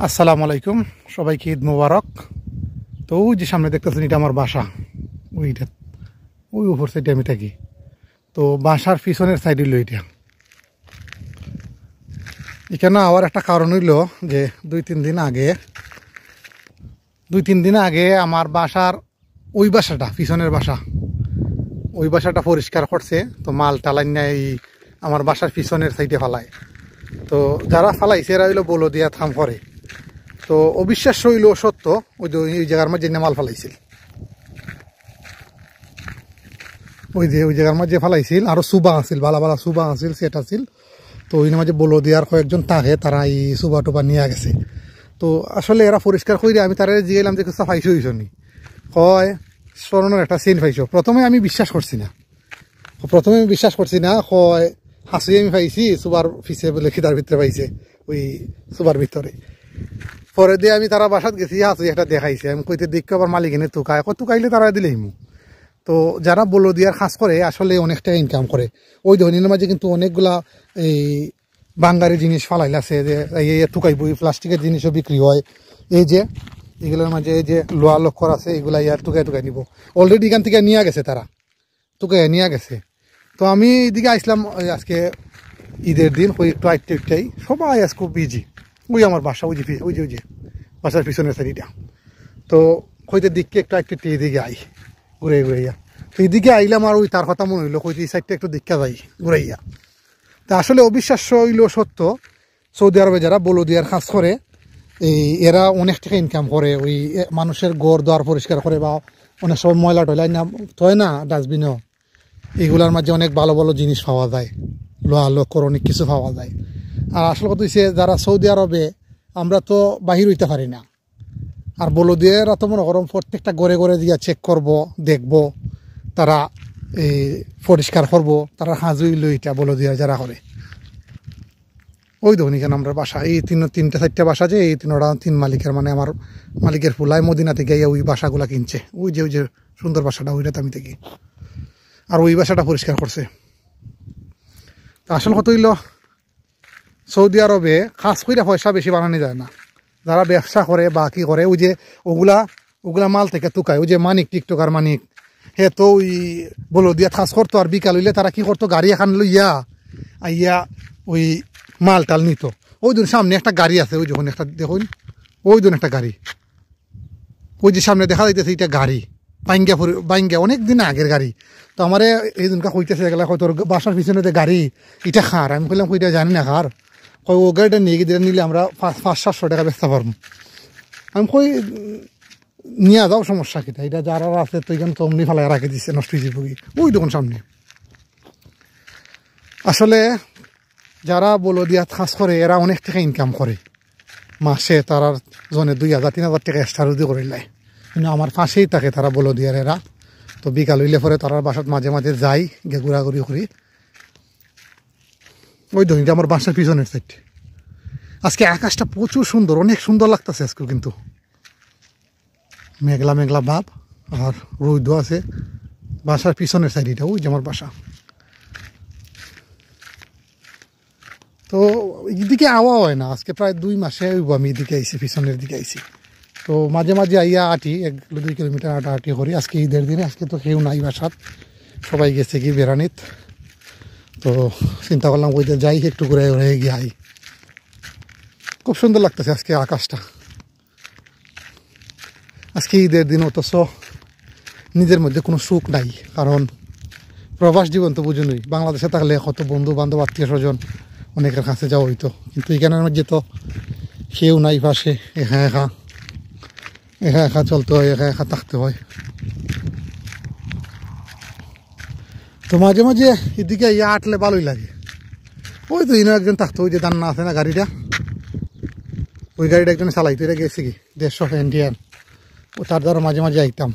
আসসালামু আলাইকুম, সবাইকে ঈদ মোবারক। তো ওই যে সামনে দেখতেছেন, এটা আমার বাসা। ওইটা ওই উপর সাইডে আমি থাকি। তো বাসার পিছনের সাইড হইল এটা। এখানে আবার একটা কারণ হইল যে দুই তিন দিন আগে আমার বাসার ওই বাসাটা, পিছনের বাসা, ওই বাসাটা পরিষ্কার করছে। তো মাল টালাইন নাই আমার বাসার পিছনের সাইডে ফালায়। তো যারা ফালাইছে এরা হইলো বলো দিয়া থাম করে। তো অবিশ্বাস হইল সত্য, ওই যে ওই জায়গার মাঝে মাল ফালাইছিল, ওই জায়গার মাঝে ফালাইছিল। আরো সুবা আছিল, ভালো ভালো সুবা আছিল, সেট আছিল। তো ওই মাঝে বলো দিয়ার কয়েকজন থাকে, তারা এই সুবা টুবা নিয়ে গেছে। তো আসলে এরা পরিষ্কার করে, আমি তারা জিগাইলাম যে ফাইছো হইছ নি, কয় স্মরণের একটা সিন পাইছো। প্রথমে আমি বিশ্বাস করছি না, কয় হাসি আমি পাইছি সুবার ফিসে বলে, খিদার ভিতরে পাইছে ওই সুবার ভিতরে। পরে দিয়ে আমি তারা বাসাত গেছি, হাসি একটা দেখাইছে। আমি কইতে দেখি আবার মালিক এনে তুকায়, তুকাইলে তারা দিলেই মু। তো যারা বলো দিয়ার খাস করে আসলে অনেকটা ইনকাম করে। ওই ধরনের মাঝে কিন্তু অনেকগুলা এই বাঙ্গারি জিনিস ফালাইলাছে, যে তুকাইব, প্লাস্টিকের জিনিসও বিক্রি হয়। এই যে এগুলোর মাঝে এই যে লোহা লক্ষর আছে, এগুলা ইয়ার টুকাই নিব। অলরেডি এখান থেকে নিয়ে গেছে, তারা টুকাই নিয়ে গেছে। তো আমি এদিকে আসলাম আজকে ঈদের দিন, ওই একটু আইটাই সবাই আজ খুব বিজি। ওই আমার বাসা, ওই যে বাসার পিছনের সাইডটা। তো কইতে দিককে একটু এদিকে আই ঘুরাইয়া। তো এদিকে আইলাম, আর ওই তার কথা মনে হইলো, কইতে এই সাইডটা একটু দীক্ষা যাই ঘুরাইয়া। তা আসলে অবিশ্বাস্য হইল সত্য, সৌদি আরবে যারা বলদিয়ার কাজ করে এরা অনেক টাকা ইনকাম করে। ওই মানুষের ঘর দোয়ার পরিষ্কার করে, বা অনেক সময় ময়লা টয়লা না হয় না ডাস্টবিনও, এগুলার মাঝে অনেক ভালো ভালো জিনিস পাওয়া যায়, লোহা লক্কর অনেক কিছু পাওয়া যায়। আর আসল কথা হচ্ছে, যারা সৌদি আরবে, আমরা তো বাহির হইতে পারি না। আর বলদিয়ারা তো মনে করো প্রত্যেকটা ঘরে ঘরে দিয়া চেক করব, দেখব, তারা এই পরিষ্কার করব, তারা হাজুই লইটা বলদিয়া যারা করে। ওই ধরুন কেন আমরা বাসা, এই তিনটা চারটা বাসা, যে এই তিন মালিকের, মানে আমার মালিকের ফুলায় মদিনা থেকে ওই বাসাগুলা কিনছে। ওই যে সুন্দর বাসাটা, ওইটা আমি থেকে, আর ওই বাসাটা পরিষ্কার করছে। তা আসল কত হইল, সৌদি আরবে খাস করে পয়সা বেশি বানানো যায় না। যারা ব্যবসা করে বা কি করে, ওই যে ওগুলা মাল থেকে তুকায়। ওই যে মানিক, টিকটকার মানিক, হে তো ওই বলো দিয়া খাস করতো। আর বিকাল হইলে তারা কি করতো, গাড়ি এখান লইয়া আইয়া ওই মাল টাল নিত। ওই দিন সামনে একটা গাড়ি আছে, ওই যখন একটা দেখুন, ওই দিন একটা গাড়ি, ওই যে সামনে দেখা যাইতেছে, এটা গাড়ি বাইঙ্গা অনেক দিন আগের গাড়ি। তো আমার এই দিনকা কইতেছে, গেলে তোর বাসার পিছনে গাড়ি, এটা খার। আমি কইলাম কইটা জানি না খার। কই ও গাড়িটা নিয়ে গিয়ে নিলে আমরা 500-700 টাকা বেচতে পারবো। আমি কই নিয়ে যাও, সমস্যা কিটা, এটা যারা আছে তো এখানে তো অমনি ফেলায় রাখে দিচ্ছে, নষ্ট হয়ে যাবে। ওই দোকান সামনে আসলে যারা বলো দিয়া কাজ করে, এরা অনেক টাকা ইনকাম করে মাসে। তারা জনে 2000-3000 টাকা এক্সট্রা রুদি করে নেয়। কিন্তু আমার পাশেই থাকে তারা বলো দিয়ার এরা। তো বিকাল হইলে পরে তারার বাসাত মাঝে মাঝে যাই, গে ঘোরাঘুরি করি। ওই ধরনের আমার বাসার পিছনের সাইড। আজকে আকাশটা প্রচুর সুন্দর, অনেক সুন্দর লাগতেছে আজকে, কিন্তু মেঘলা মেঘলা ভাব, আর রোদ আছে। বাসার পিছনের সাইড এটা, ওই যে আমার বাসা। তো এদিকে আওয়া হয় না, আজকে প্রায় 2 মাসে আমি এদিকে আইছি, পিছনের দিকে আইছি। তো মাঝে মাঝে আইয়া 1-2 কিলোমিটার হাঁটাহাঁটি করি। আজকে ঈদের দিনে, আজকে তো কেউ নাই বাসাত, সবাই গেছে কি বেড়ানিত। তো চিন্তা করলাম ওইতে যাই, একটু ঘুরে গিয়ে আই। খুব সুন্দর লাগতেছে আজকে আকাশটা। আজকে ঈদের দিন, অথচ নিজের মধ্যে কোনো সুখ নাই। কারণ প্রবাস জীবন তো বুঝুনই, বাংলাদেশে থাকলে কত বন্ধু বান্ধব, আত্মীয় স্বজন অনেকের কাছে যাওয়া হইতো। কিন্তু এখানের মধ্যে তো কেউ নাই পাশে, একা চলতে হয়, একা থাকতে হয়। তো মাঝে মাঝে এদিকে ইয়ে আটলে ভালোই লাগে। ওই তো ইনো একজন থাকতো, ওই যে দান্না আছে না গাড়িটা, ওই গাড়িটা একজন চালাইতো। এটা গেছে কি 150 ইন্ডিয়ান। ও তার দ্বারা মাঝে মাঝে আইতাম।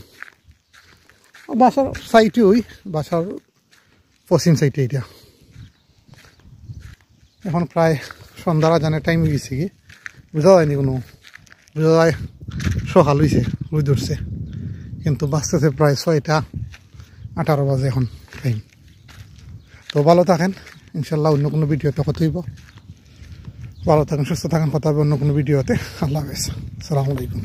বাসার সাইডে, ওই বাসার পশ্চিম সাইডে এটা। এখন প্রায় সন্ধ্যারা জানার টাইম হয়ে গেছে কি, বোঝা যায়নি কোনো, বোঝা যায় সকাল হয়েছে, রোদ উঠছে। কিন্তু বাঁচতেছে প্রায় 6টা 18 বাজে এখন টাইম। তো ভালো থাকেন, ইনশাল্লাহ অন্য কোনো ভিডিওতে কথা হইব। ভালো থাকুন, সুস্থ থাকুন, কথা হবে অন্য কোনো ভিডিওতে। আল্লাহ হাফেজ, আসসালামু আলাইকুম।